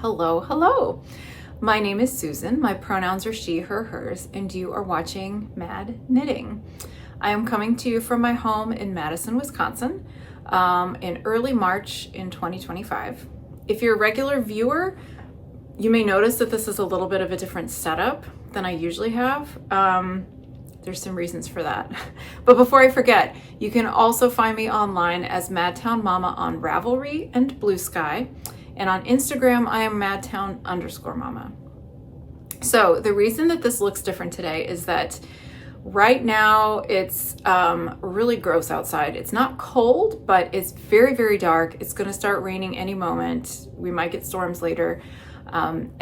Hello, hello. My name is Susan. My pronouns are she, her, hers, and you are watching Mad Knitting. I am coming to you from my home in Madison, Wisconsin, in early March in 2025. If you're a regular viewer, you may notice that this is a little bit of a different setup than I usually have. There's some reasons for that. But before I forget, you can also find me online as madtownmama on Ravelry and Bluesky. And on Instagram, I am madtown_mama. So the reason that this looks different today is that right now it's really gross outside. It's not cold, but it's very, very dark. It's gonna start raining any moment. We might get storms later. And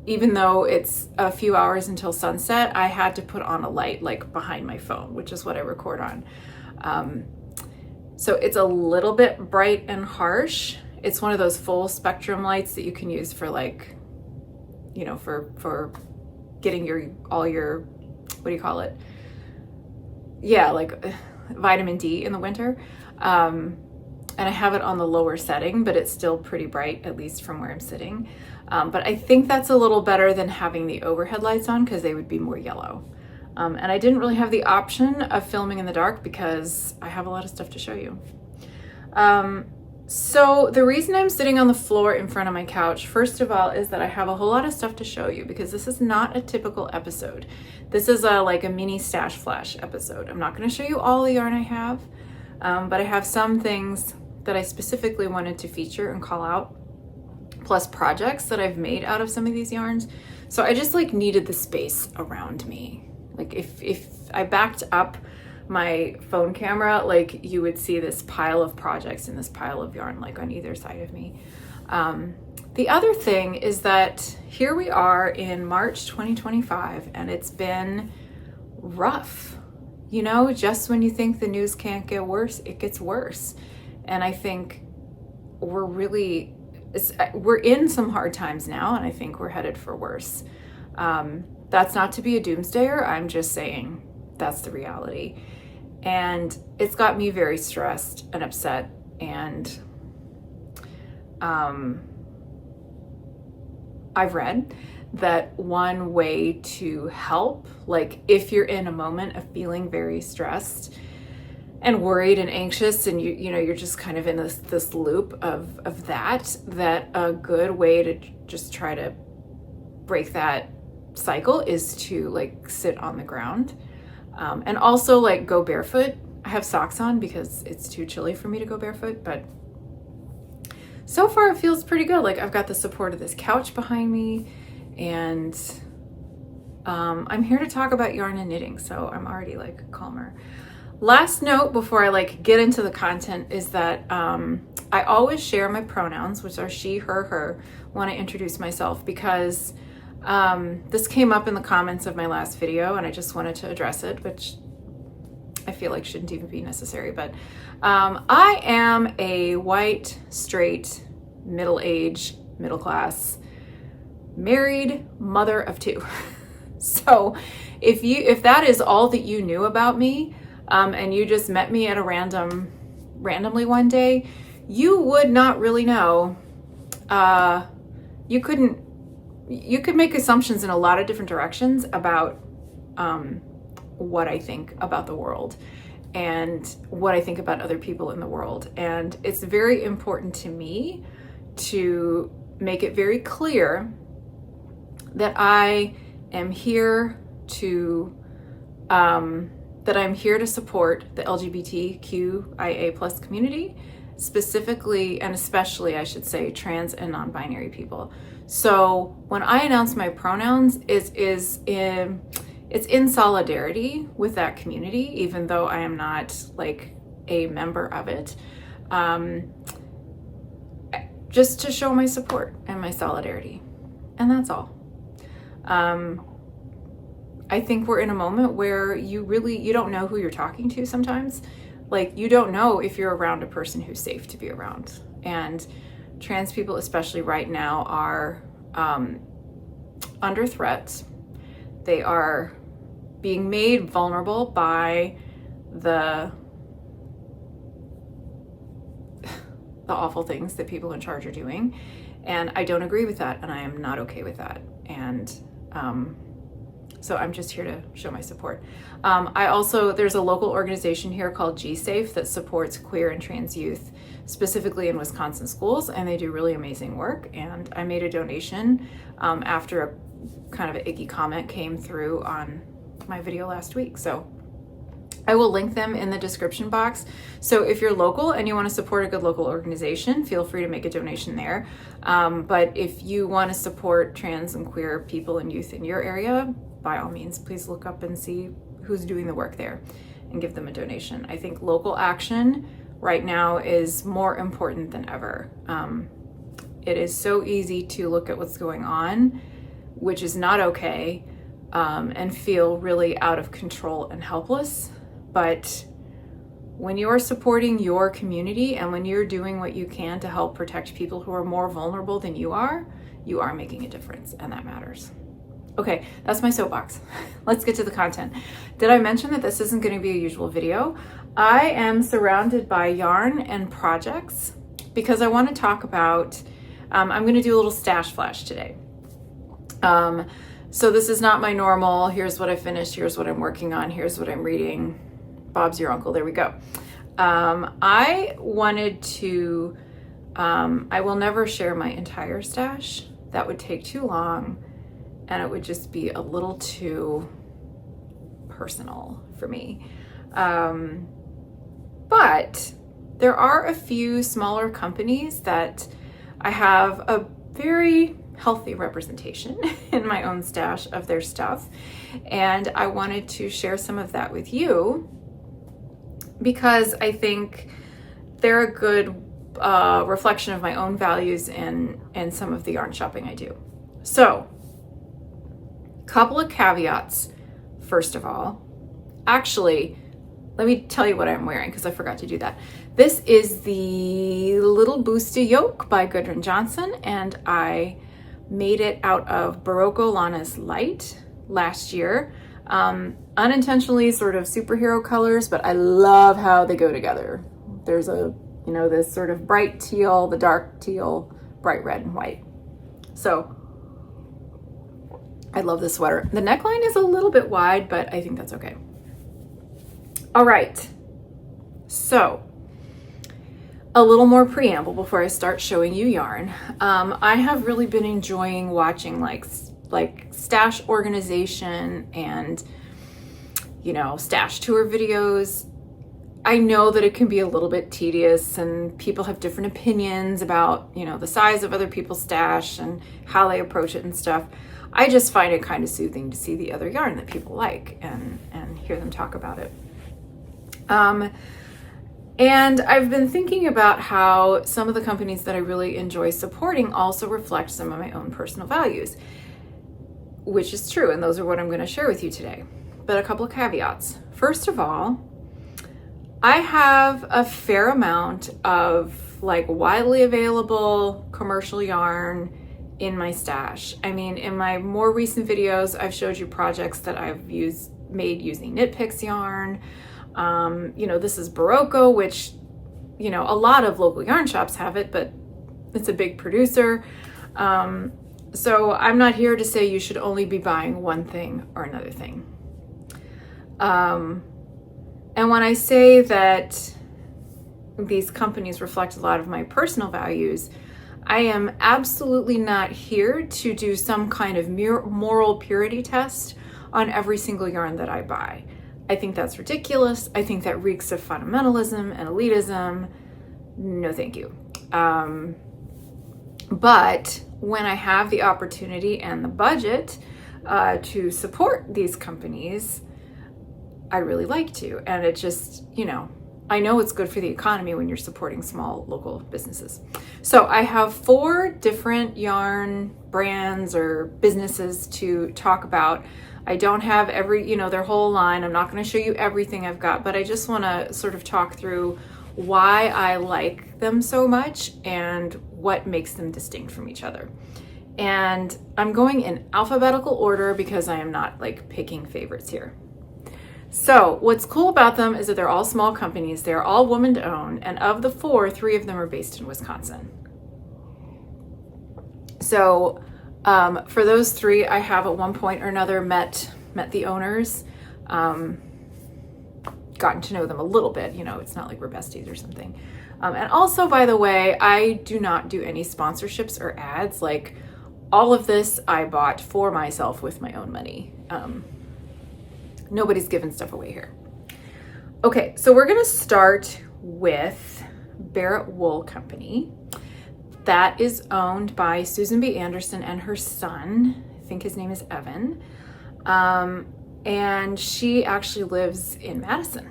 even though it's a few hours until sunset, I had to put on a light like behind my phone, which is what I record on. So it's a little bit bright and harsh. It's one of those full spectrum lights that you can use for like, you know, for getting all your, what do you call it? Yeah, like vitamin D in the winter. And I have it on the lower setting, but it's still pretty bright, at least from where I'm sitting. But I think that's a little better than having the overhead lights on because they would be more yellow. And I didn't really have the option of filming in the dark because I have a lot of stuff to show you. So the reason I'm sitting on the floor in front of my couch, first of all, is that I have a whole lot of stuff to show you because this is not a typical episode. This is like a mini stash flash episode. I'm not going to show you all the yarn I have, but I have some things that I specifically wanted to feature and call out, plus projects that I've made out of some of these yarns. So I just like needed the space around me. Like if I backed up my phone camera, like you would see this pile of projects and this pile of yarn like on either side of me. The other thing is that here we are in March 2025 and it's been rough. You know, just when you think the news can't get worse, it gets worse. And I think we're in some hard times now, and I think we're headed for worse. That's not to be a doomsdayer. I'm just saying that's the reality. And it's got me very stressed and upset. And I've read that one way to help, like if you're in a moment of feeling very stressed and worried and anxious, and you're just kind of in this loop of that a good way to just try to break that cycle is to like sit on the ground, and also like go barefoot. I have socks on because it's too chilly for me to go barefoot, but so far it feels pretty good. Like I've got the support of this couch behind me, and I'm here to talk about yarn and knitting, so I'm already like calmer. Last note before I like get into the content is that I always share my pronouns, which are she, her, her, when I introduce myself, because this came up in the comments of my last video and I just wanted to address it, which I feel like shouldn't even be necessary. But I am a white, straight, middle-aged, middle-class, married mother of two. So if that is all that you knew about me, and you just met me at a randomly one day, you would not really know. You could make assumptions in a lot of different directions about what I think about the world and what I think about other people in the world. And it's very important to me to make it very clear that I am here to support the LGBTQIA+ community, specifically and especially, I should say, trans and non-binary people. So when I announce my pronouns, it's in solidarity with that community, even though I am not like a member of it, just to show my support and my solidarity. And that's all. I think we're in a moment where you don't know who you're talking to sometimes. Like you don't know if you're around a person who's safe to be around. And trans people, especially right now, are under threat. They are being made vulnerable by the awful things that people in charge are doing. And I don't agree with that, and I am not okay with that. And so I'm just here to show my support. There's a local organization here called G-Safe that supports queer and trans youth, specifically in Wisconsin schools, and they do really amazing work. And I made a donation after a kind of an icky comment came through on my video last week. So I will link them in the description box. So if you're local and you want to support a good local organization, feel free to make a donation there. But if you want to support trans and queer people and youth in your area, by all means, please look up and see who's doing the work there and give them a donation. I think local action right now is more important than ever. It is so easy to look at what's going on, which is not okay, and feel really out of control and helpless. But when you are supporting your community and when you're doing what you can to help protect people who are more vulnerable than you are making a difference, and that matters. Okay, that's my soapbox. Let's get to the content. Did I mention that this isn't going to be a usual video? I am surrounded by yarn and projects because I want to talk about, I'm going to do a little stash flash today. So this is not my normal, here's what I finished, here's what I'm working on, here's what I'm reading. Bob's your uncle, there we go. I wanted to, I will never share my entire stash. That would take too long and it would just be a little too personal for me. But there are a few smaller companies that I have a very healthy representation in my own stash of their stuff. And I wanted to share some of that with you because I think they're a good reflection of my own values and some of the yarn shopping I do. So, couple of caveats. First of all, actually, let me tell you what I'm wearing because I forgot to do that. This is the Little Boosty Yoke by Gudrun Johnson, and I made it out of Berroco Lanas Light last year. Unintentionally sort of superhero colors, but I love how they go together. There's this sort of bright teal, the dark teal, bright red and white. So I love this sweater. The neckline is a little bit wide, but I think that's okay. All right, so a little more preamble before I start showing you yarn. I have really been enjoying watching like stash organization and, stash tour videos. I know that it can be a little bit tedious and people have different opinions about, the size of other people's stash and how they approach it and stuff. I just find it kind of soothing to see the other yarn that people like and hear them talk about it. And I've been thinking about how some of the companies that I really enjoy supporting also reflect some of my own personal values, which is true, and those are what I'm going to share with you today. But a couple of caveats. First of all, I have a fair amount of widely available commercial yarn in my stash. I mean, in my more recent videos, I've showed you projects that I've made using Knitpicks yarn. This is Berroco, which, a lot of local yarn shops have it, but it's a big producer. So I'm not here to say you should only be buying one thing or another thing. And when I say that these companies reflect a lot of my personal values, I am absolutely not here to do some kind of moral purity test on every single yarn that I buy. I think that's ridiculous. I think that reeks of fundamentalism and elitism. No, thank you. But when I have the opportunity and the budget to support these companies, I really like to. And it just, I know it's good for the economy when you're supporting small local businesses. So I have 4 different yarn brands or businesses to talk about. I don't have their whole line. I'm not going to show you everything I've got, but I just want to sort of talk through why I like them so much and what makes them distinct from each other. And I'm going in alphabetical order because I am not picking favorites here. So what's cool about them is that they're all small companies. They're all woman-owned, and of the 4, 3 of them are based in Wisconsin. So for those 3, I have at one point or another met the owners, gotten to know them a little bit. You know, it's not like we're besties or something. And also, by the way, I do not do any sponsorships or ads. Like, all of this I bought for myself with my own money. Nobody's giving stuff away here. Okay, so we're gonna start with Barrett Wool Company. That is owned by Susan B. Anderson and her son. I think his name is Evan. And she actually lives in Madison,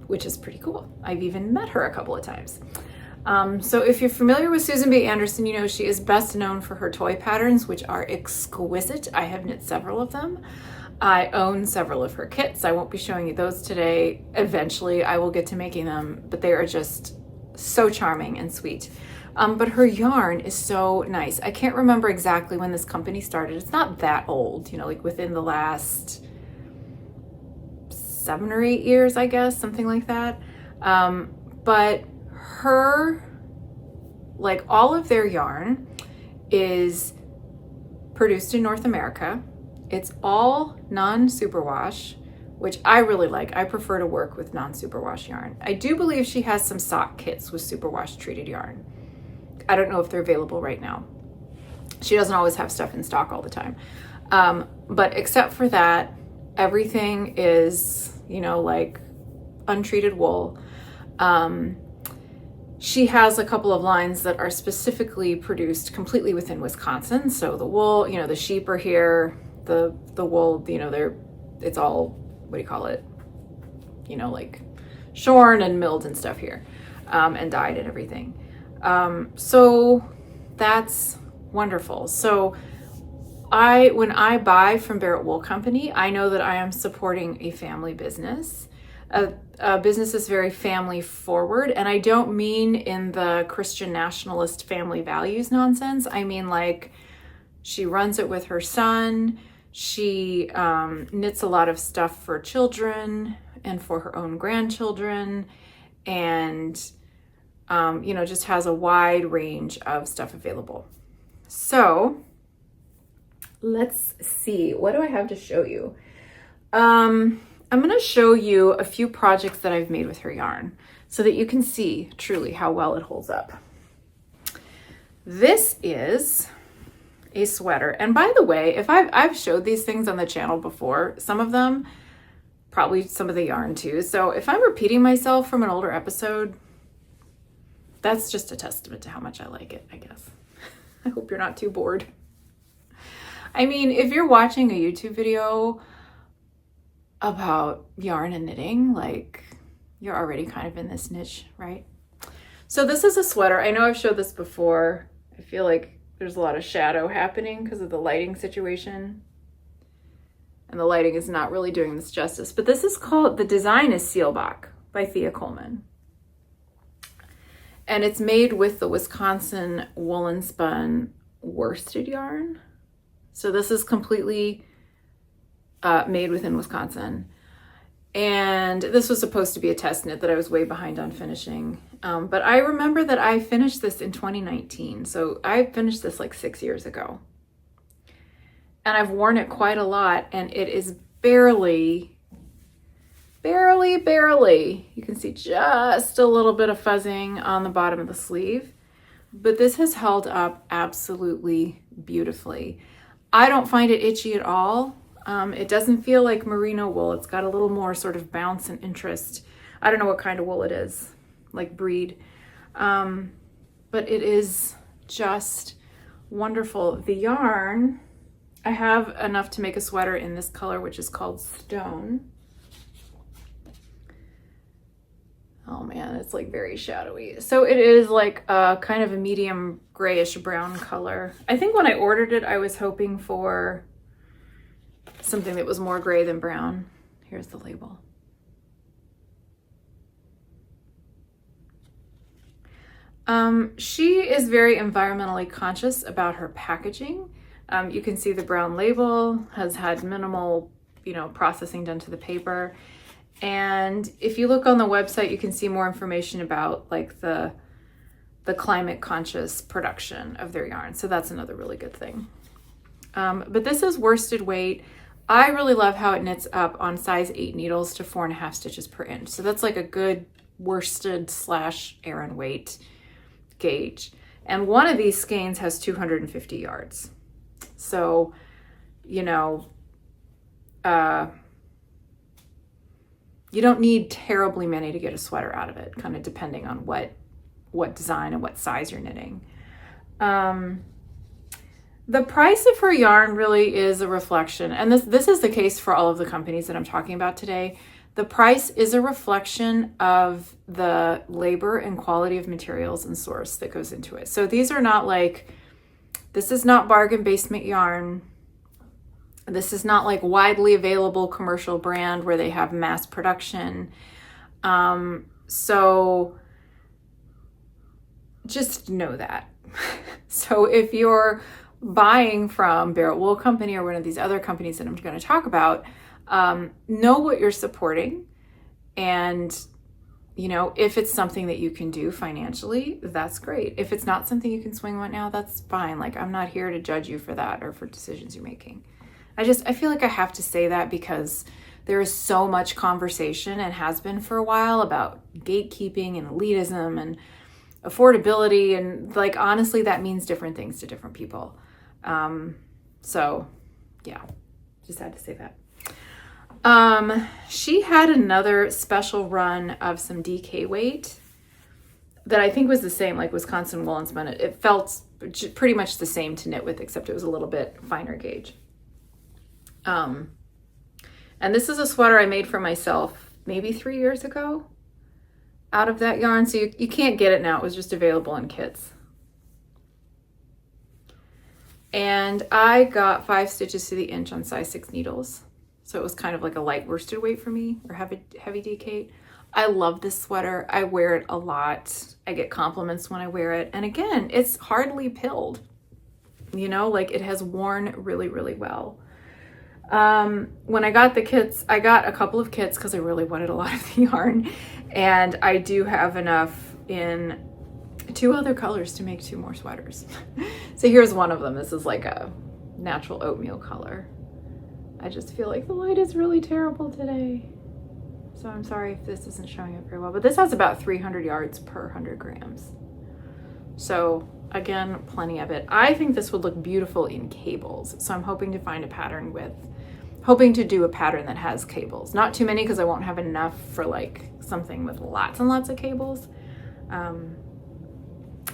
which is pretty cool. I've even met her a couple of times. So if you're familiar with Susan B. Anderson, you know she is best known for her toy patterns, which are exquisite. I have knit several of them. I own several of her kits. I won't be showing you those today. Eventually I will get to making them, but they are just so charming and sweet. But her yarn is so nice. I can't remember exactly when this company started. It's not that old, you know, like within the last 7 or 8 years, I guess, something like that. But her, like all of their yarn is produced in North America. It's all non-superwash, which I really like. I prefer to work with non-superwash yarn. I do believe she has some sock kits with superwash treated yarn. I don't know if they're available right now. She doesn't always have stuff in stock all the time. But except for that, everything is, you know, like untreated wool. She has a couple of lines that are specifically produced completely within Wisconsin. So the wool, you know, the sheep are here, the wool, you know, it's all, what do you call it? You know, like shorn and milled and stuff here, and dyed and everything. So that's wonderful. So when I buy from Barrett Wool Company, I know that I am supporting a family business. A business is very family forward, and I don't mean in the Christian nationalist family values nonsense. I mean, like, she runs it with her son. She knits a lot of stuff for children and for her own grandchildren, and you know, just has a wide range of stuff available. So let's see, what do I have to show you? I'm going to show you a few projects that I've made with her yarn so that you can see truly how well it holds up. This is a sweater. And by the way, if I've showed these things on the channel before, some of them, probably some of the yarn too. So if I'm repeating myself from an older episode, that's just a testament to how much I like it, I guess. I hope you're not too bored. I mean, if you're watching a YouTube video about yarn and knitting, like, you're already kind of in this niche, right? So this is a sweater. I know I've showed this before. I feel like there's a lot of shadow happening because of the lighting situation. And the lighting is not really doing this justice. But this is called, the design is Sealbach by Thea Coleman. And it's made with the Wisconsin woolen spun worsted yarn. So this is completely made within Wisconsin. And this was supposed to be a test knit that I was way behind on finishing. But I remember that I finished this in 2019. So I finished this like 6 years ago. And I've worn it quite a lot, and it is barely, you can see just a little bit of fuzzing on the bottom of the sleeve. But this has held up absolutely beautifully. I don't find it itchy at all. It doesn't feel like merino wool. It's got a little more sort of bounce and interest. I don't know what kind of wool it is, like breed. But it is just wonderful. The yarn, I have enough to make a sweater in this color, which is called Stone. Oh man, it's like very shadowy. So it is like a kind of a medium grayish brown color. I think when I ordered it, I was hoping for something that was more gray than brown. Here's the label. She is very environmentally conscious about her packaging. You can see the brown label has had minimal, processing done to the paper. And if you look on the website, you can see more information about like the climate conscious production of their yarn. So that's another really good thing. But this is worsted weight. I really love how it knits up on size 8 needles to 4.5 stitches per inch. So that's like a good worsted / Aran weight gauge. And one of these skeins has 250 yards. So, you know, you don't need terribly many to get a sweater out of it, kind of depending on what design and what size you're knitting. The price of her yarn really is a reflection, and this is the case for all of the companies that I'm talking about today. The price is a reflection of the labor and quality of materials and source that goes into it. So these are not like, this is not bargain basement yarn. This is not like widely available commercial brand where they have mass production. So just know that. So if you're buying from Barrett Wool Company or one of these other companies that I'm going to talk about, know what you're supporting. And, you know, if it's something that you can do financially, that's great. If it's not something you can swing right now, that's fine. Like, I'm not here to judge you for that or for decisions you're making. I feel like I have to say that because there is so much conversation and has been for a while about gatekeeping and elitism and affordability. And like, honestly, that means different things to different people. So yeah, just had to say that. She had another special run of some DK weight that I think was the same, like Wisconsin Wool and Spun. It felt pretty much the same to knit with, except it was a little bit finer gauge. And this is a sweater I made for myself maybe 3 years ago out of that yarn. So you can't get it now. It was just available in kits. And I got 5 stitches to the inch on size 6 needles. So it was kind of like a light worsted weight for me, or heavy DK. I love this sweater. I wear it a lot. I get compliments when I wear it. And again, it's hardly pilled. You know, like it has worn really, really well. When I got the kits, I got a couple of kits because I really wanted a lot of the yarn. And I do have enough in 2 other colors to make 2 more sweaters. So here's one of them. This is like a natural oatmeal color. I just feel like the light is really terrible today. So I'm sorry if this isn't showing up very well, but this has about 300 yards per 100 grams. So again, plenty of it. I think this would look beautiful in cables. So I'm hoping to find a pattern hoping to do a pattern that has cables. Not too many because I won't have enough for like something with lots and lots of cables.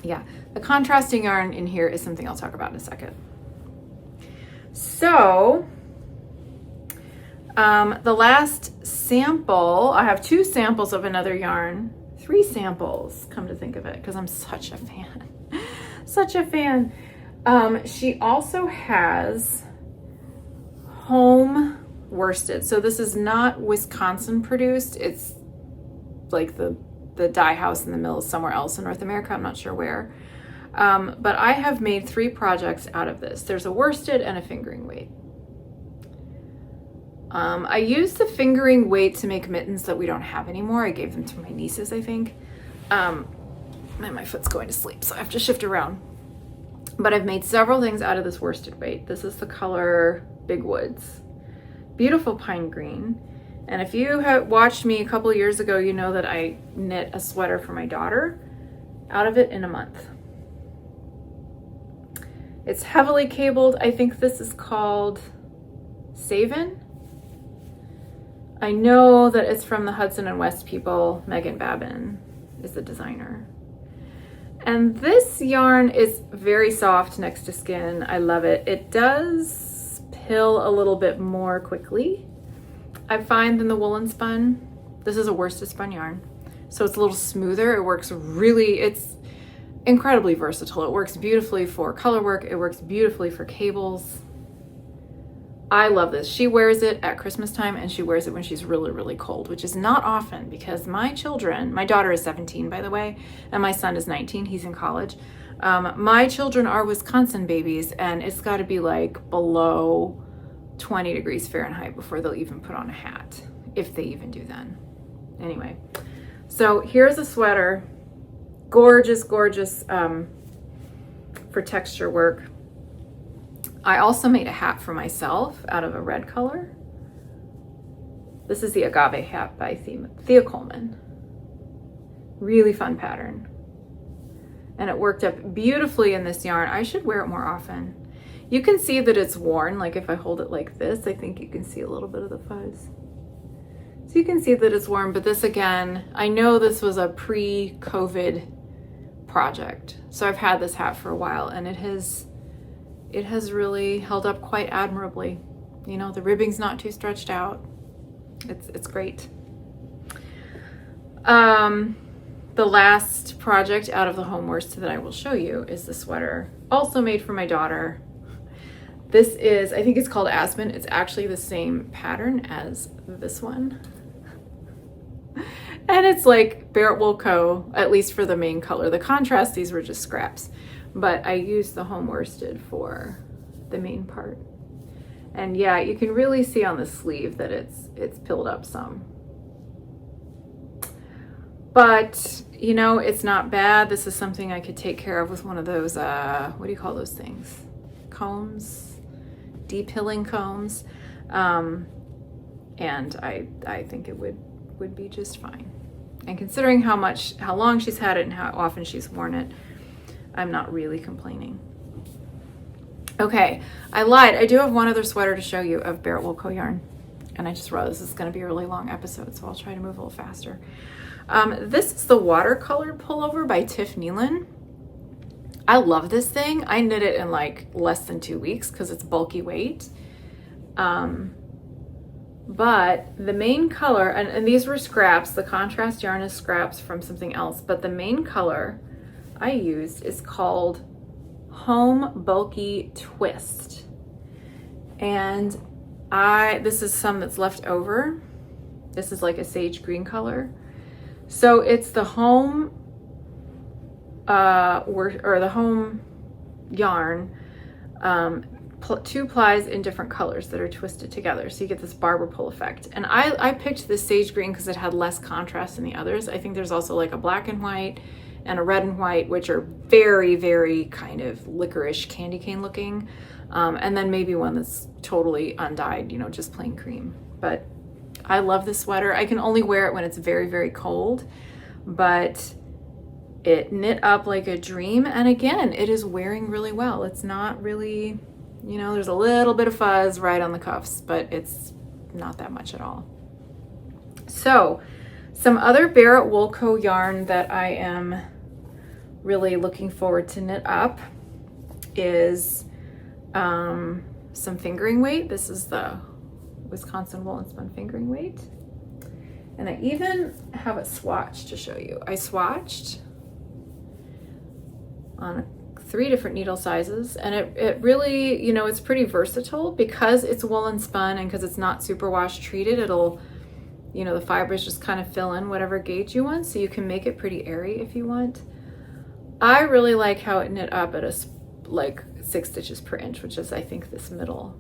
Yeah, the contrasting yarn in here is something I'll talk about in a second. So the last sample, I have 2 samples of another yarn, 3 samples, come to think of it, because I'm such a fan, such a fan. She also has home worsted. So this is not Wisconsin produced. It's like the dye house in the mill is somewhere else in North America. I'm not sure where. But I have made 3 projects out of this. There's a worsted and a fingering weight. I used the fingering weight to make mittens that we don't have anymore. I gave them to my nieces, I think. And my foot's going to sleep, so I have to shift around. But I've made several things out of this worsted weight. This is the color Big Woods. Beautiful pine green. And if you have watched me a couple of years ago, you know that I knit a sweater for my daughter out of it in a month. It's heavily cabled. I think this is called Savin. I know that it's from the Hudson and West people. Megan Babin is the designer. And this yarn is very soft next to skin. I love it. It does pill a little bit more quickly, I find, than the woolen spun. This is a worsted spun yarn. So it's a little smoother. It works really, it's incredibly versatile. It works beautifully for color work. It works beautifully for cables. I love this. She wears it at Christmas time and she wears it when she's really, really cold, which is not often because my children, my daughter is 17, by the way, and my son is 19. He's in college. My children are Wisconsin babies, and it's got to be like below 20 degrees Fahrenheit before they'll even put on a hat. if they even do then. Anyway, so here's a sweater, gorgeous, gorgeous for texture work. I also made a hat for myself out of a red color. This is the Agave hat by Thea Coleman. Really fun pattern. And it worked up beautifully in this yarn. I should wear it more often. You can see that it's worn, like if I hold it like this, I think you can see a little bit of the fuzz. So you can see that it's worn, but this again, I know this was a pre-COVID project. So I've had this hat for a while and it has really held up quite admirably. You know, the ribbing's not too stretched out. It's great. The last project out of the home worsted that I will show you is the sweater, also made for my daughter. This is, I think it's called Aspen. It's actually the same pattern as this one. And it's like Barrett Wool Co, at least for the main color. The contrast, these were just scraps, but I used the home worsted for the main part. And yeah, you can really see on the sleeve that it's pilled up some. But, you know, it's not bad. This is something I could take care of with one of those, what do you call those things? Combs, deep hilling combs. And I think it would be just fine. And considering how long she's had it and how often she's worn it, I'm not really complaining. Okay, I lied. I do have one other sweater to show you of Barrett Wool Co yarn. And I just realized this is going to be a really long episode, so I'll try to move a little faster. This is the watercolor pullover by Tiff Nealon. I love this thing. I knit it in like less than 2 weeks because it's bulky weight. But the main color, and these were scraps, the contrast yarn is scraps from something else, but the main color I used is called Home Bulky Twist. And this is some that's left over. This is like a sage green color. So it's the home or the home yarn, 2 plies in different colors that are twisted together. So you get this barber pole effect. And I picked this sage green because it had less contrast than the others. I think there's also like a black and white and a red and white, which are very, very kind of licorice candy cane looking. And then maybe one that's totally undyed, you know, just plain cream. But I love this sweater. I can only wear it when it's very, very cold, but it knit up like a dream. And again, it is wearing really well. It's not really, you know, there's a little bit of fuzz right on the cuffs, but it's not that much at all. So some other Barrett Wool Co yarn that I am really looking forward to knit up is some fingering weight. This is the Wisconsin Wool and Spun fingering weight. And I even have a swatch to show you. I swatched on 3 different needle sizes, and it really, you know, it's pretty versatile because it's wool and spun and because it's not superwash treated. It'll, you know, the fibers just kind of fill in whatever gauge you want, so you can make it pretty airy if you want. I really like how it knit up at like 6 stitches per inch, which is I think this middle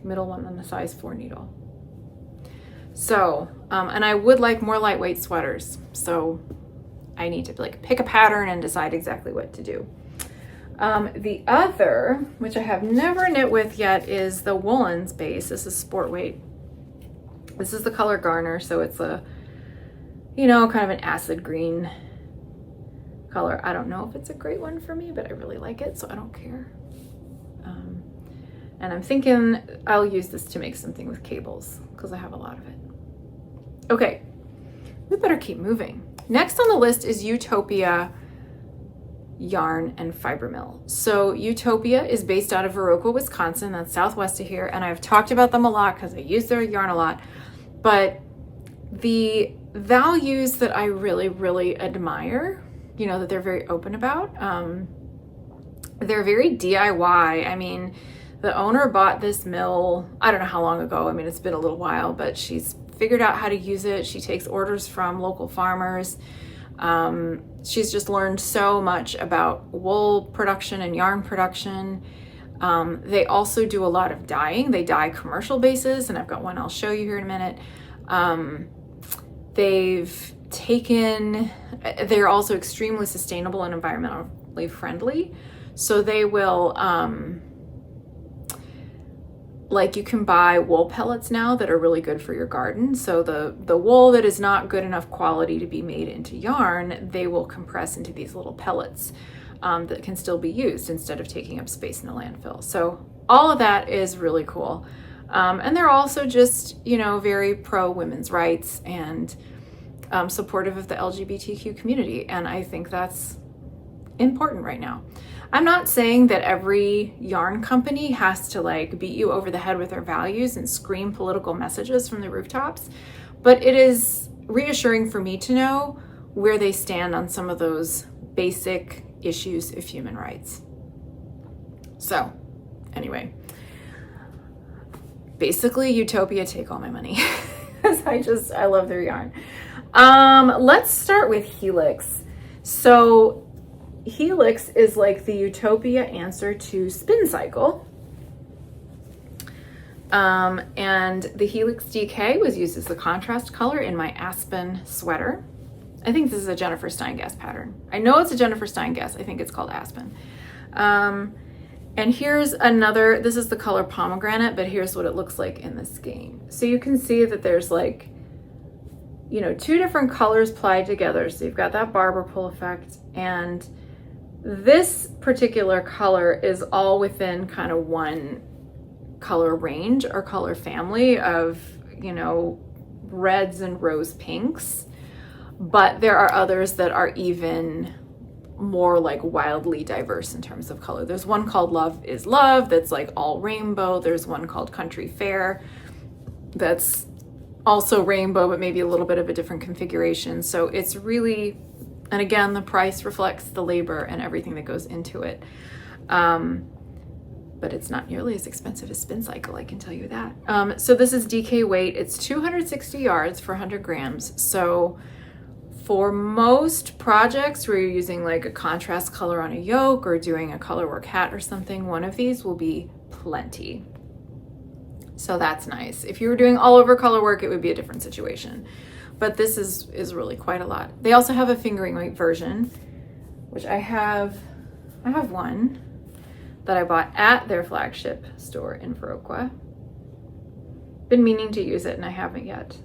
one on the size 4 needle. So, and I would like more lightweight sweaters, so I need to like pick a pattern and decide exactly what to do. The other, which I have never knit with yet, is the Woolens base. This is sport weight. This is the color Garner, so it's a, you know, kind of an acid green color. I don't know if it's a great one for me, but I really like it, so I don't care. And I'm thinking I'll use this to make something with cables because I have a lot of it. Okay, we better keep moving. Next on the list is Ewetopia yarn and fiber mill. So Ewetopia is based out of Berroco, Wisconsin. That's southwest of here, and I've talked about them a lot because I use their yarn a lot. But the values that I really, really admire, you know, that they're very open about, they're very DIY. I mean, the owner bought this mill, I don't know how long ago. I mean, it's been a little while, but she's figured out how to use it. She takes orders from local farmers. She's just learned so much about wool production and yarn production. They also do a lot of dyeing. They dye commercial bases, and I've got one I'll show you here in a minute. They're also extremely sustainable and environmentally friendly. So they will, like, you can buy wool pellets now that are really good for your garden. So the wool that is not good enough quality to be made into yarn, they will compress into these little pellets that can still be used instead of taking up space in a landfill. So all of that is really cool. And they're also just, very pro women's rights and supportive of the LGBTQ community. And I think that's important right now. I'm not saying that every yarn company has to like beat you over the head with their values and scream political messages from the rooftops, but it is reassuring for me to know where they stand on some of those basic issues of human rights. So anyway, basically Ewetopia, take all my money. Because I love their yarn. Let's start with Helix. So Helix is like the Ewetopia answer to Spin Cycle. And the Helix DK was used as the contrast color in my Aspen sweater. I think this is a Jennifer Steingass pattern. I know it's a Jennifer Steingass. I think it's called Aspen. And here's another, this is the color pomegranate, but here's what it looks like in the skein. So you can see that there's like, two different colors plied together. So you've got that barber pole effect, and this particular color is all within kind of one color range or color family of, reds and rose pinks. But there are others that are even more like wildly diverse in terms of color. There's one called Love is Love that's like all rainbow. There's one called Country Fair that's also rainbow, but maybe a little bit of a different configuration. So it's really, and again, the price reflects the labor and everything that goes into it. But it's not nearly as expensive as Spin Cycle, I can tell you that. So this is DK weight. It's 260 yards for 100 grams. So for most projects where you're using like a contrast color on a yoke or doing a color work hat or something, one of these will be plenty. So that's nice. If you were doing all over color work, it would be a different situation. But this is really quite a lot. They also have a fingering weight version, which I have one that I bought at their flagship store in Berroco. Been meaning to use it and I haven't yet.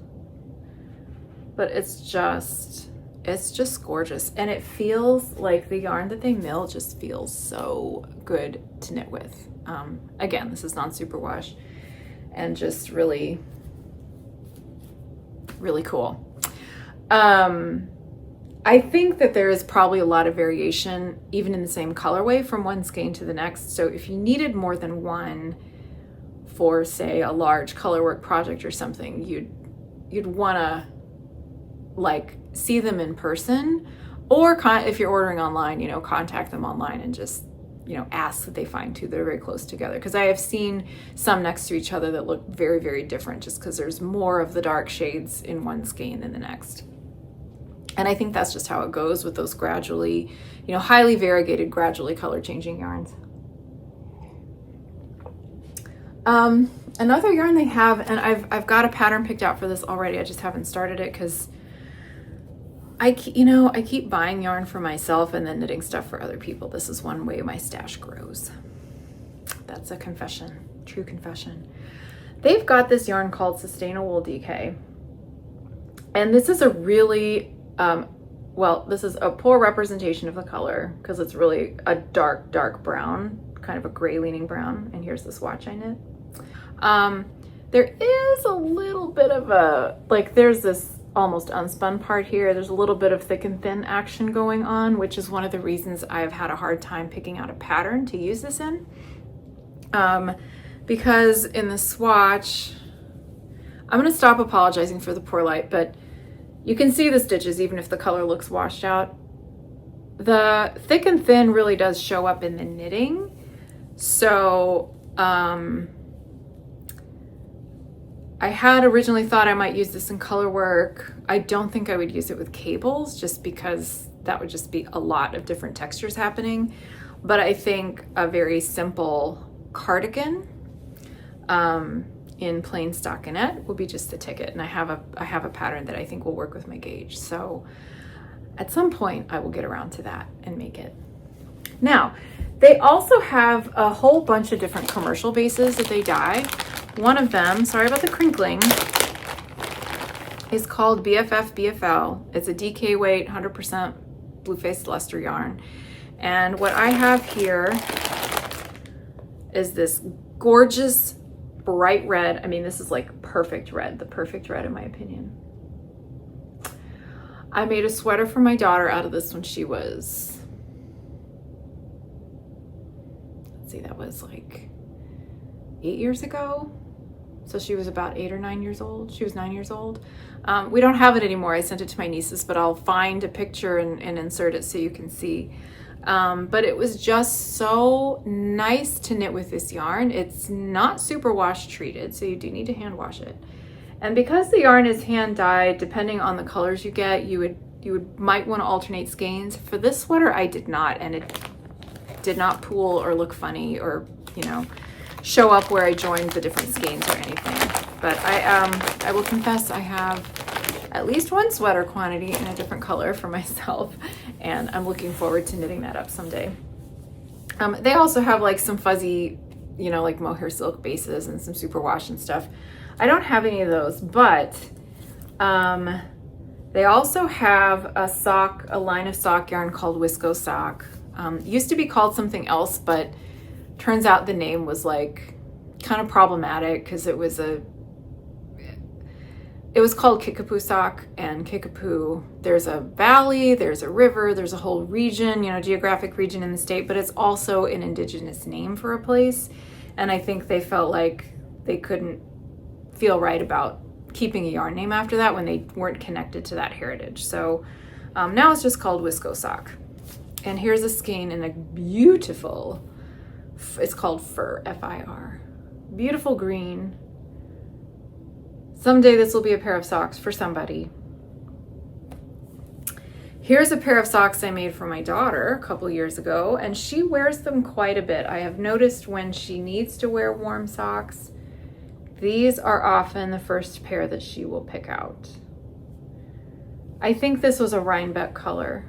But it's just gorgeous. And it feels like the yarn that they mill just feels so good to knit with. Again, this is non-superwash and just really, really cool. I think that there is probably a lot of variation even in the same colorway from one skein to the next. So if you needed more than one for, say, a large colorwork project or something, you'd want to like see them in person, or if you're ordering online, contact them online and just ask that they find two that are very close together, because I have seen some next to each other that look very, very different just because there's more of the dark shades in one skein than the next. And I think that's just how it goes with those gradually, highly variegated, gradually color changing yarns. Another yarn they have, and I've got a pattern picked out for this already, I just haven't started it because I keep buying yarn for myself and then knitting stuff for other people. This is one way my stash grows. That's a confession, true confession. They've got this yarn called Sustainable DK. And this is a really, this is a poor representation of the color because it's really a dark, dark brown, kind of a gray leaning brown. And here's the swatch I knit. There is a little bit of there's this almost unspun part here. There's a little bit of thick and thin action going on, which is one of the reasons I've had a hard time picking out a pattern to use this in. Because in the swatch, I'm gonna stop apologizing for the poor light, but you can see the stitches even if the color looks washed out. The thick and thin really does show up in the knitting. So, I had originally thought I might use this in color work. I don't think I would use it with cables just because that would just be a lot of different textures happening. But I think a very simple cardigan in plain stockinette will be just the ticket. And I have a pattern that I think will work with my gauge. So at some point I will get around to that and make it. Now, they also have a whole bunch of different commercial bases that they dye. One of them, sorry about the crinkling, is called BFF BFL. It's a DK weight, 100% blue-faced luster yarn. And what I have here is this gorgeous bright red. I mean, this is like perfect red, the perfect red in my opinion. I made a sweater for my daughter out of this when she was, let's see, that was like 8 years ago. So she was about 8 or 9 years old. She was 9 years old. We don't have it anymore. I sent it to my nieces, but I'll find a picture and insert it so you can see. But it was just so nice to knit with this yarn. It's not super wash treated, so you do need to hand wash it. And because the yarn is hand dyed, depending on the colors you get, you might want to alternate skeins. For this sweater, I did not, and it did not pool or look funny or, you know, show up where I joined the different skeins or anything. But I will confess I have at least one sweater quantity in a different color for myself, and I'm looking forward to knitting that up someday. They also have like some fuzzy, you know, like mohair silk bases and some superwash and stuff. I don't have any of those, but they also have a line of sock yarn called Wisco Sock. Used to be called something else, but turns out the name was like kind of problematic because it was called Kickapoo Sock, and Kickapoo, there's a valley, there's a river, there's a whole region, you know, geographic region in the state, but it's also an indigenous name for a place. And I think they felt like they couldn't feel right about keeping a yarn name after that when they weren't connected to that heritage. So now it's just called Wisco Sock. And here's a skein in a beautiful, it's called Fir, F-I-R. Beautiful green. Someday this will be a pair of socks for somebody. Here's a pair of socks I made for my daughter a couple years ago, and she wears them quite a bit. I have noticed when she needs to wear warm socks, these are often the first pair that she will pick out. I think this was a Rhinebeck color.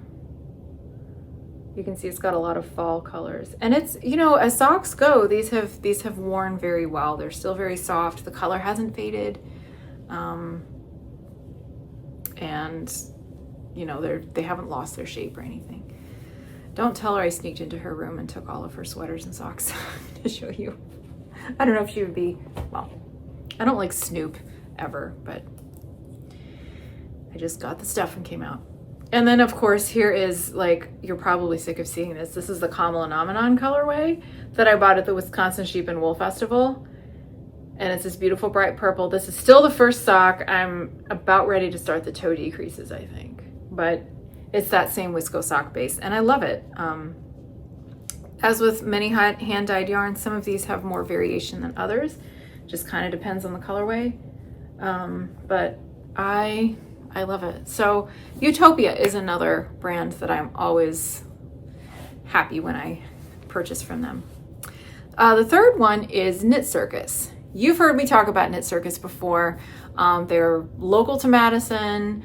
You can see it's got a lot of fall colors. And it's, you know, as socks go, these have worn very well. They're still very soft. The color hasn't faded. And you know, they haven't lost their shape or anything. Don't tell her I sneaked into her room and took all of her sweaters and socks to show you. I don't know if she would be, well, I don't like snoop ever, but I just got the stuff and came out. And then of course, here is, like, you're probably sick of seeing this. This is the Kamala Namanon colorway that I bought at the Wisconsin Sheep and Wool Festival. And it's this beautiful bright purple. This is still the first sock. I'm about ready to start the toe decreases, I think. But it's that same Wisco sock base, and I love it. As with many hand-dyed yarns, some of these have more variation than others. Just kind of depends on the colorway. But I love it. So Ewetopia is another brand that I'm always happy when I purchase from them. The third one is Knitcircus. You've heard me talk about Knitcircus before. They're local to Madison.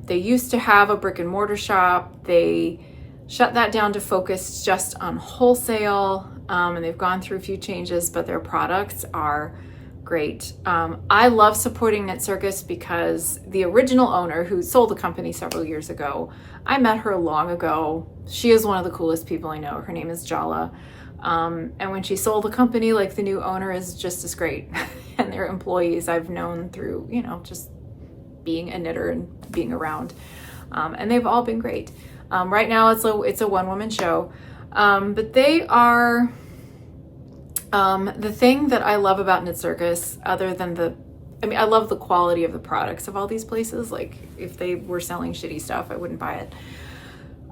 They used to have a brick and mortar shop. They shut that down to focus just on wholesale, and they've gone through a few changes, but their products are great. I love supporting Knitcircus because the original owner, who sold the company several years ago, I met her long ago. She is one of the coolest people I know. Her name is Jala. And when she sold the company, like, the new owner is just as great. And their employees I've known through, you know, just being a knitter and being around. And they've all been great. Right now it's a one-woman show. But they are, the thing that I love about Knitcircus, other than I love the quality of the products of all these places. Like, if they were selling shitty stuff, I wouldn't buy it,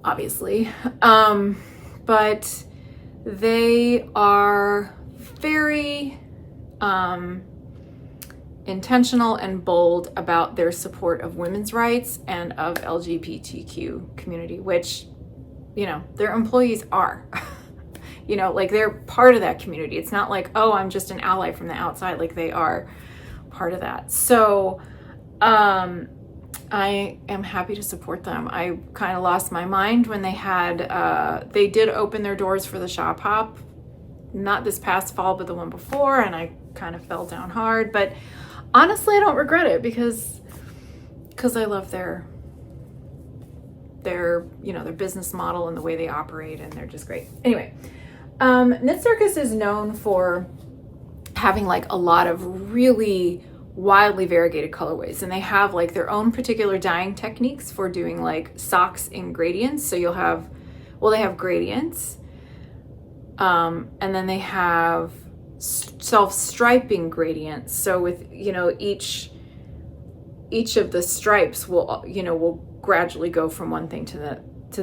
obviously. But they are very intentional and bold about their support of women's rights and of LGBTQ community, which, you know, their employees are. you know, like they're part of that community. It's not like, oh, I'm just an ally from the outside. Like they are part of that. So I am happy to support them. I kind of lost my mind when they did open their doors for the shop hop, not this past fall, but the one before, and I kind of fell down hard. But honestly, I don't regret it because I love their business model and the way they operate, and they're just great. Anyway, Knitcircus is known for having like a lot of really wildly variegated colorways, and they have like their own particular dyeing techniques for doing like socks in gradients. So they have gradients, and then they have self-striping gradients. So with, you know, each of the stripes will gradually go from one thing to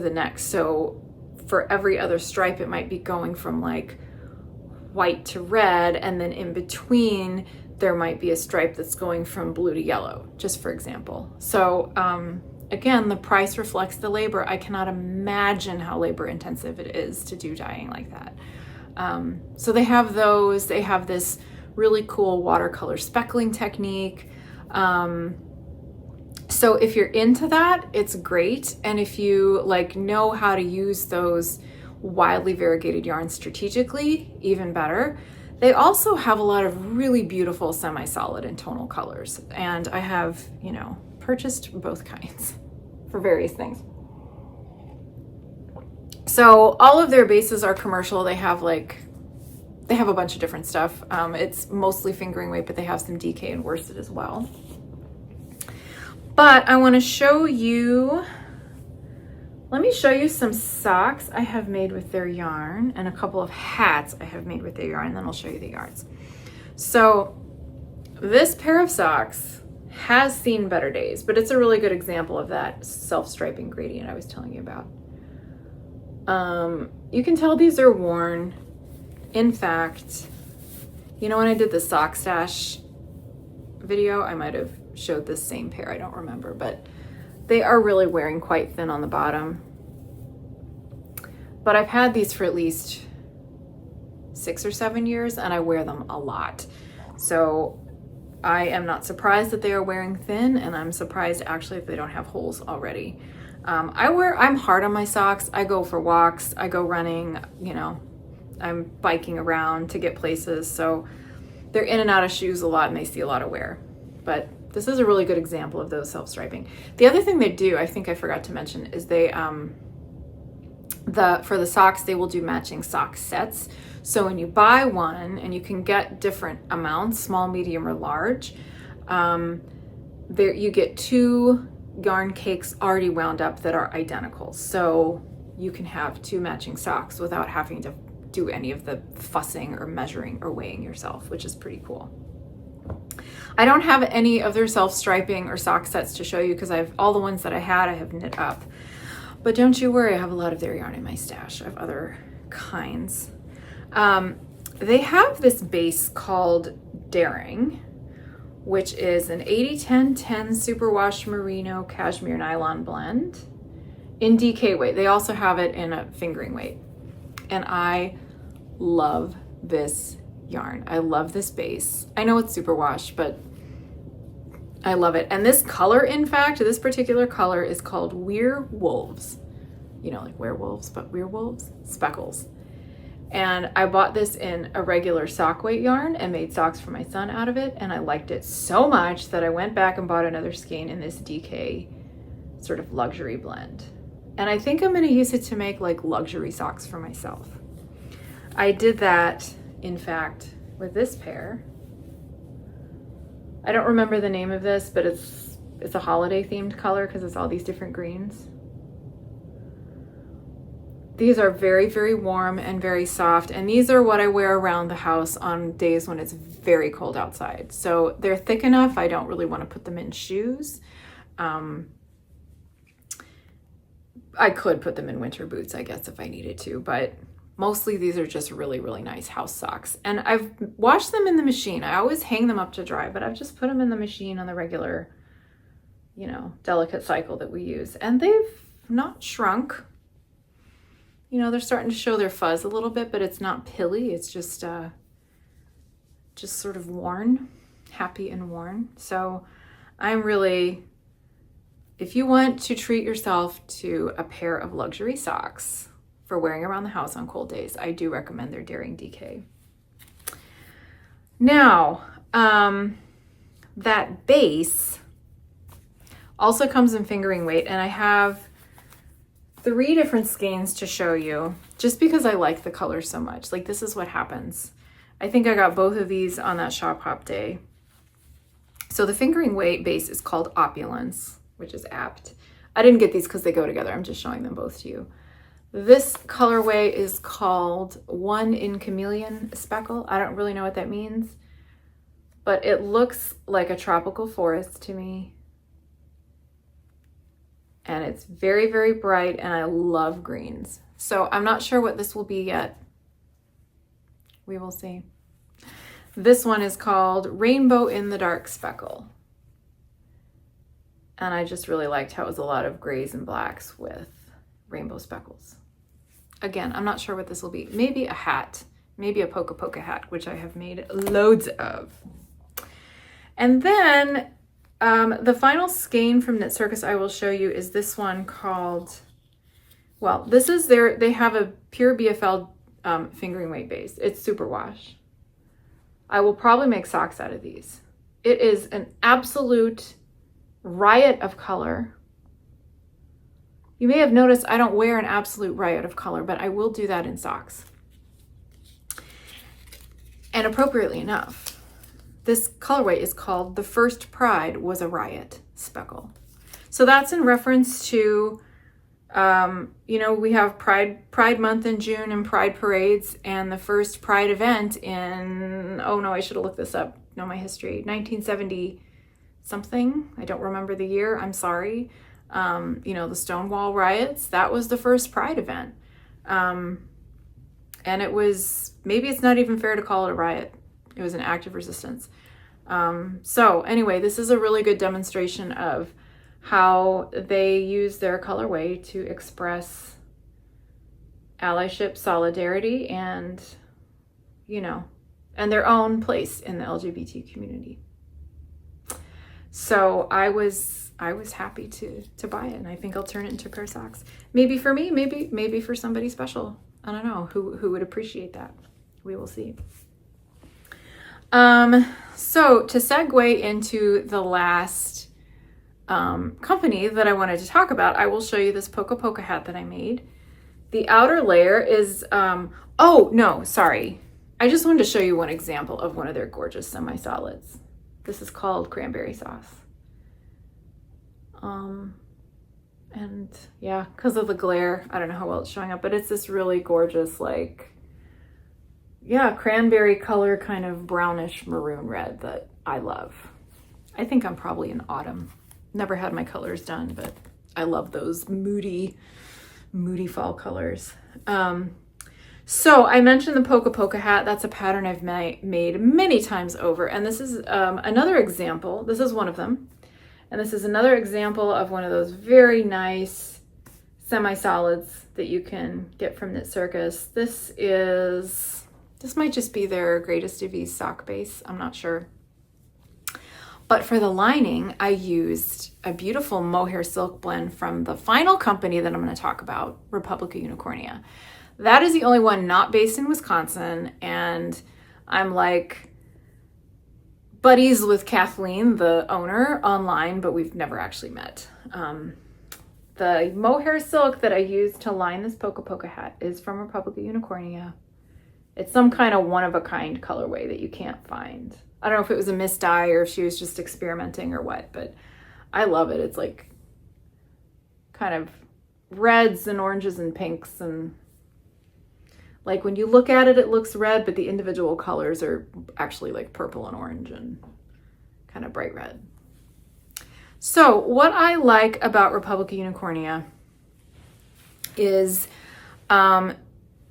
the next. So for every other stripe, it might be going from like white to red, and then in between there might be a stripe that's going from blue to yellow, just for example. So again, the price reflects the labor. I cannot imagine how labor intensive it is to do dyeing like that. So they have those. They have this really cool watercolor speckling technique. So if you're into that, it's great. And if you like know how to use those wildly variegated yarns strategically, even better. They also have a lot of really beautiful semi-solid and tonal colors. And I have, you know, purchased both kinds for various things. So all of their bases are commercial. They have a bunch of different stuff. It's mostly fingering weight, but they have some DK and worsted as well. But I want to show you, let me show you some socks I have made with their yarn and a couple of hats I have made with their yarn, and then I'll show you the yarns. So this pair of socks has seen better days, but it's a really good example of that self-striping gradient I was telling you about. You can tell these are worn. In fact, you know, when I did the sock stash video, I might have showed this same pair, I don't remember, but they are really wearing quite thin on the bottom. But I've had these for at least 6 or 7 years, and I wear them a lot. So I am not surprised that they are wearing thin, and I'm surprised actually if they don't have holes already. I'm hard on my socks. I go for walks, I go running, you know, I'm biking around to get places. So they're in and out of shoes a lot, and they see a lot of wear. But this is a really good example of those self-striping. The other thing they do, I think I forgot to mention, is they, for the socks, they will do matching sock sets. So when you buy one, and you can get different amounts, small, medium, or large, there you get 2 yarn cakes already wound up that are identical. So you can have 2 matching socks without having to do any of the fussing or measuring or weighing yourself, which is pretty cool. I don't have any of their self-striping or sock sets to show you because all the ones that I have knit up. But don't you worry, I have a lot of their yarn in my stash of other kinds. They have this base called Daring, which is an 80-10-10 superwash merino cashmere nylon blend in DK weight. They also have it in a fingering weight. And I love this yarn. I love this base. I know it's superwash, but I love it. And this color, in fact, this particular color is called Werewolves. You know, like werewolves, but werewolves, speckles. And I bought this in a regular sock weight yarn and made socks for my son out of it. And I liked it so much that I went back and bought another skein in this DK sort of luxury blend. And I think I'm going to use it to make like luxury socks for myself. I did that, in fact, with this pair. I don't remember the name of this, but it's a holiday themed color because it's all these different greens. These are very, very warm and very soft, and these are what I wear around the house on days when it's very cold outside. So they're thick enough, I don't really want to put them in shoes. I could put them in winter boots, I guess, if I needed to, but mostly these are just really, really nice house socks. And I've washed them in the machine. I always hang them up to dry, but I've just put them in the machine on the regular, you know, delicate cycle that we use. And they've not shrunk. you know, they're starting to show their fuzz a little bit, but it's not pilly. It's just sort of worn, happy and worn. So I'm really, if you want to treat yourself to a pair of luxury socks for wearing around the house on cold days, I do recommend their Daring DK. Now, that base also comes in fingering weight, and I have 3 different skeins to show you just because I like the color so much. Like, this is what happens. I think I got both of these on that shop hop day. So the fingering weight base is called Opulence, which is apt. I didn't get these because they go together. I'm just showing them both to you. This colorway is called One in Chameleon Speckle. I don't really know what that means, but it looks like a tropical forest to me. And it's very, very bright, and I love greens. So I'm not sure what this will be yet. We will see. This one is called Rainbow in the Dark Speckle. And I just really liked how it was a lot of grays and blacks with rainbow speckles. Again, I'm not sure what this will be. Maybe a hat, maybe a polka hat, which I have made loads of. And then the final skein from Knitcircus I will show you is this one called, well, this is they have a pure BFL fingering weight base. It's superwash. I will probably make socks out of these. It is an absolute riot of color. You may have noticed I don't wear an absolute riot of color, but I will do that in socks. And appropriately enough, this colorway is called The First Pride Was a Riot Speckle. So that's in reference to, you know, we have Pride Month in June and Pride parades, and the first Pride event in, oh no, I should have looked this up, know my history, 1970 something. I don't remember the year, I'm sorry. You know, the Stonewall riots, that was the first Pride event. And it was, maybe it's not even fair to call it a riot. It was an act of resistance. So anyway, this is a really good demonstration of how they use their colorway to express allyship, solidarity, and, you know, and their own place in the LGBT community. So I was happy to buy it, and I think I'll turn it into a pair of socks. Maybe for me, maybe for somebody special. I don't know who would appreciate that. We will see. So to segue into the last company that I wanted to talk about, I will show you this polka hat that I made. The outer layer is, oh no, sorry. I just wanted to show you one example of one of their gorgeous semi-solids. This is called Cranberry Sauce. And yeah, because of the glare, I don't know how well it's showing up, but it's this really gorgeous, like, yeah, cranberry color, kind of brownish maroon red that I love. I think I'm probably in autumn. Never had my colors done, but I love those moody fall colors. So I mentioned the polka hat. That's a pattern I've made many times over. And this is another example. This is one of them. And this is another example of one of those very nice semi-solids that you can get from Knitcircus. This might just be their Greatest of Ease sock base. I'm not sure. But for the lining, I used a beautiful mohair silk blend from the final company that I'm going to talk about, Republica Unicornia. That is the only one not based in Wisconsin, and I'm like buddies with Kathleen, the owner, online, but we've never actually met. The mohair silk that I used to line this polka hat is from Republica Unicornia. It's some kind of one-of-a-kind colorway that you can't find. I don't know if it was a misdye or if she was just experimenting or what, but I love it. It's like kind of reds and oranges and pinks, and like when you look at it, it looks red, but the individual colors are actually like purple and orange and kind of bright red. So what I like about Republica Unicornia is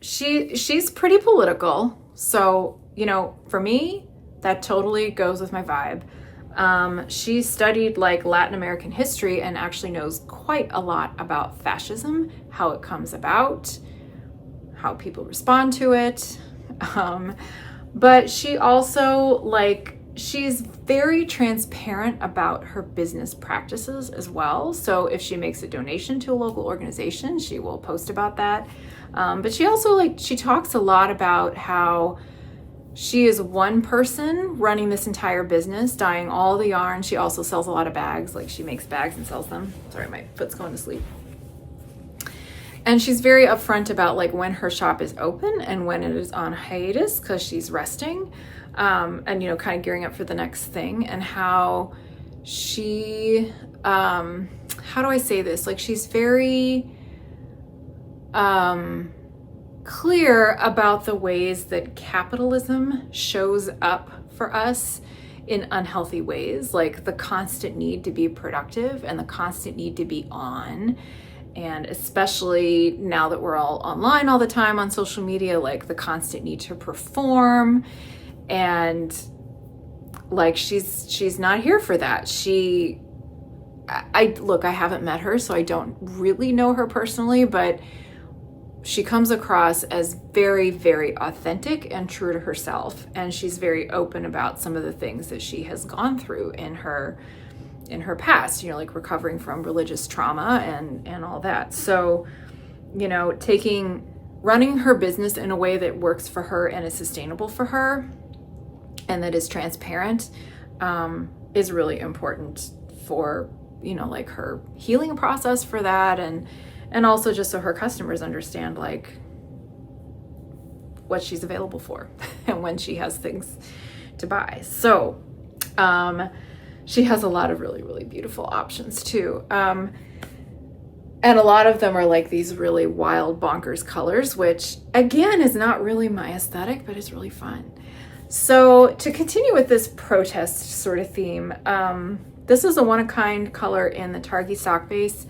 she's pretty political. So, you know, for me, that totally goes with my vibe. She studied like Latin American history and actually knows quite a lot about fascism, how it comes about, how people respond to it. But she also, like, she's very transparent about her business practices as well. So if she makes a donation to a local organization, she will post about that. But she also, like, she talks a lot about how she is one person running this entire business, dyeing all the yarn. She also sells a lot of bags. Like, she makes bags and sells them. Sorry, my foot's going to sleep. And she's very upfront about, like, when her shop is open and when it is on hiatus because she's resting, and, you know, kind of gearing up for the next thing, and how she, how do I say this? Like, she's very clear about the ways that capitalism shows up for us in unhealthy ways, like the constant need to be productive and the constant need to be on. And especially now that we're all online all the time on social media, like the constant need to perform. And like, she's not here for that. Look, I haven't met her, so I don't really know her personally, but she comes across as very, very authentic and true to herself. And she's very open about some of the things that she has gone through in her past, you know, like recovering from religious trauma and all that. So, you know, running her business in a way that works for her and is sustainable for her and that is transparent, is really important for, you know, like her healing process for that. And also just so her customers understand, like, what she's available for and when she has things to buy. So, she has a lot of really, really beautiful options too. And a lot of them are like these really wild, bonkers colors, which again is not really my aesthetic, but it's really fun. So to continue with this protest sort of theme, this is a one-of-a-kind color in the Targhee sock base.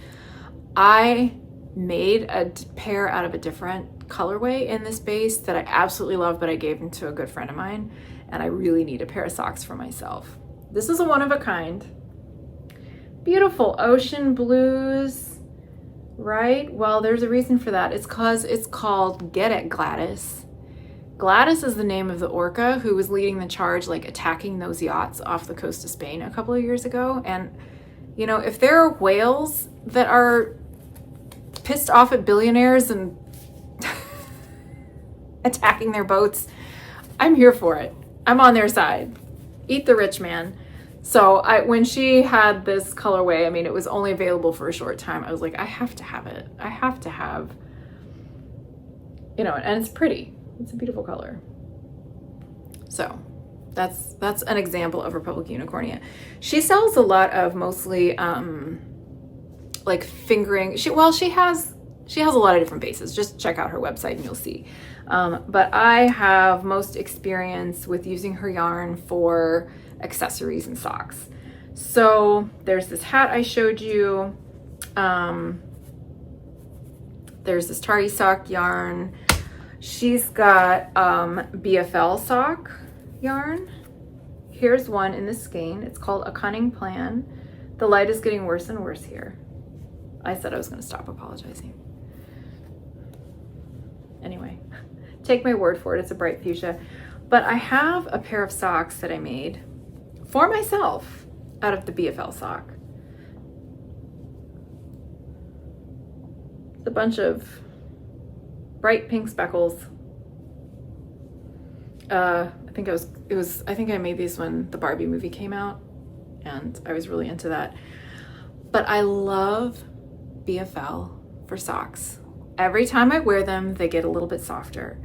I made a pair out of a different colorway in this base that I absolutely love, but I gave them to a good friend of mine, and I really need a pair of socks for myself. This is a one-of-a-kind. Beautiful ocean blues, right? Well, there's a reason for that. It's because it's called Get It, Gladys. Gladys is the name of the orca who was leading the charge, like attacking those yachts off the coast of Spain a couple of years ago. And, you know, if there are whales that are pissed off at billionaires and attacking their boats, I'm here for it. I'm on their side. Eat the rich man. So when she had this colorway, I mean, it was only available for a short time. I was like, I have to have it. I have to have, you know, and it's pretty. It's a beautiful color. So that's an example of Republica Unicornia. She sells a lot of mostly like fingering. She has a lot of different bases. Just check out her website and you'll see. But I have most experience with using her yarn for accessories and socks. So there's this hat I showed you. There's this Targhee sock yarn. She's got BFL sock yarn. Here's one in the skein. It's called A Cunning Plan. The light is getting worse and worse here. I said I was going to stop apologizing. Anyway, take my word for it. It's a bright fuchsia. But I have a pair of socks that I made for myself out of the BFL sock. It's a bunch of bright pink speckles. I think I made these when the Barbie movie came out, and I was really into that. But I love BFL for socks. Every time I wear them, they get a little bit softer.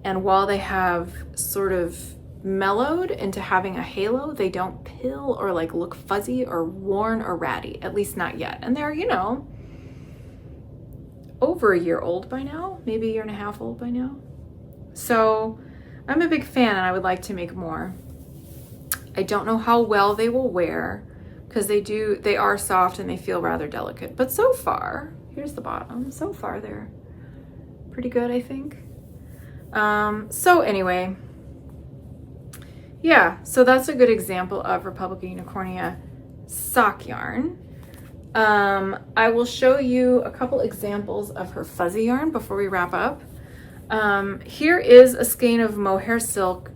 And while they have sort of mellowed into having a halo, they don't pill or like look fuzzy or worn or ratty, at least not yet. And they're, you know, over a year old by now, maybe a year and a half old by now. So I'm a big fan and I would like to make more. I don't know how well they will wear because they are soft and they feel rather delicate. But so far, here's the bottom. So far they're pretty good, I think. So anyway, yeah, so that's a good example of Republica Unicornia sock yarn. I will show you a couple examples of her fuzzy yarn before we wrap up. Here is a skein of mohair silk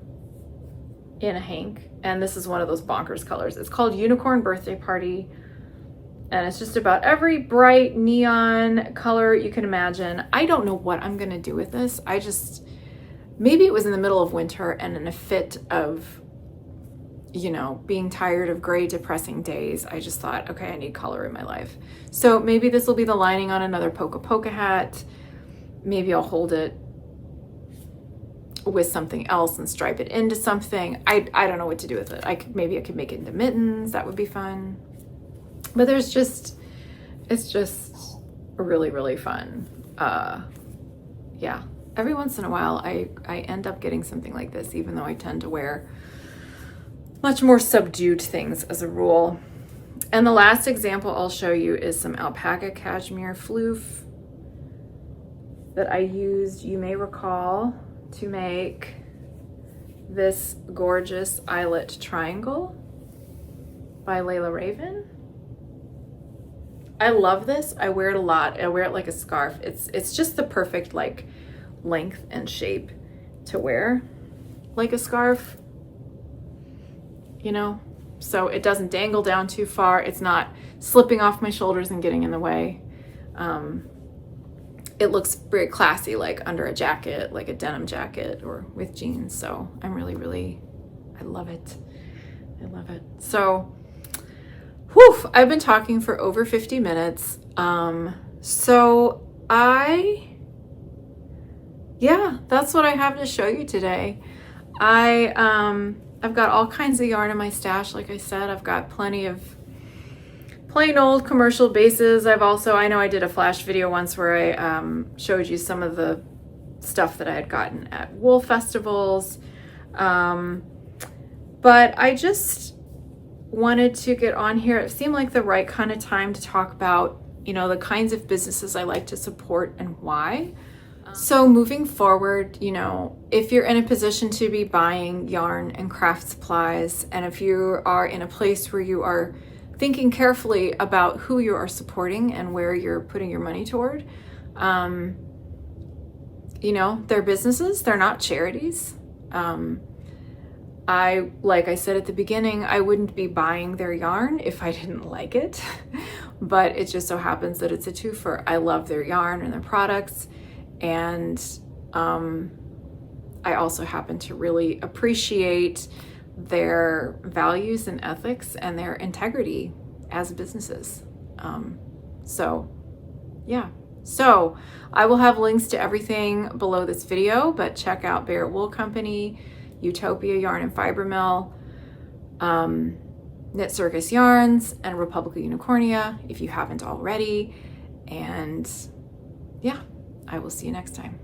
in a hank, and this is one of those bonkers colors. It's called Unicorn Birthday Party, and it's just about every bright neon color you can imagine. I don't know what I'm gonna do with this. Maybe it was in the middle of winter and in a fit of, you know, being tired of gray, depressing days, I just thought, okay, I need color in my life. So maybe this will be the lining on another polka hat. Maybe I'll hold it with something else and stripe it into something. I don't know what to do with it. Maybe I could make it into mittens. That would be fun. But it's just really, really fun. Yeah. Every once in a while, I end up getting something like this, even though I tend to wear much more subdued things as a rule. And the last example I'll show you is some alpaca cashmere floof that I used, you may recall, to make this gorgeous eyelet triangle by Layla Raven. I love this. I wear it a lot. I wear it like a scarf. It's just the perfect like length and shape to wear like a scarf, you know, so it doesn't dangle down too far. It's not slipping off my shoulders and getting in the way. It looks very classy, like under a jacket, like a denim jacket or with jeans. So I'm really, I love it. I love it. So, whew, I've been talking for over 50 minutes. Yeah, that's what I have to show you today. I've got all kinds of yarn in my stash. Like I said, I've got plenty of plain old commercial bases. I know I did a flash video once where I showed you some of the stuff that I had gotten at wool festivals. But I just wanted to get on here. It seemed like the right kind of time to talk about, you know, the kinds of businesses I like to support and why. So moving forward, you know, if you're in a position to be buying yarn and craft supplies, and if you are in a place where you are thinking carefully about who you are supporting and where you're putting your money toward, you know, they're businesses, they're not charities. Like I said at the beginning, I wouldn't be buying their yarn if I didn't like it, but it just so happens that it's a twofer. I love their yarn and their products. And I also happen to really appreciate their values and ethics and their integrity as businesses. So yeah, so I will have links to everything below this video, but check out Barrett Wool Company, Ewetopia Yarn and Fiber Mill, Knitcircus Yarns, and Republica Unicornia if you haven't already. And yeah, I will see you next time.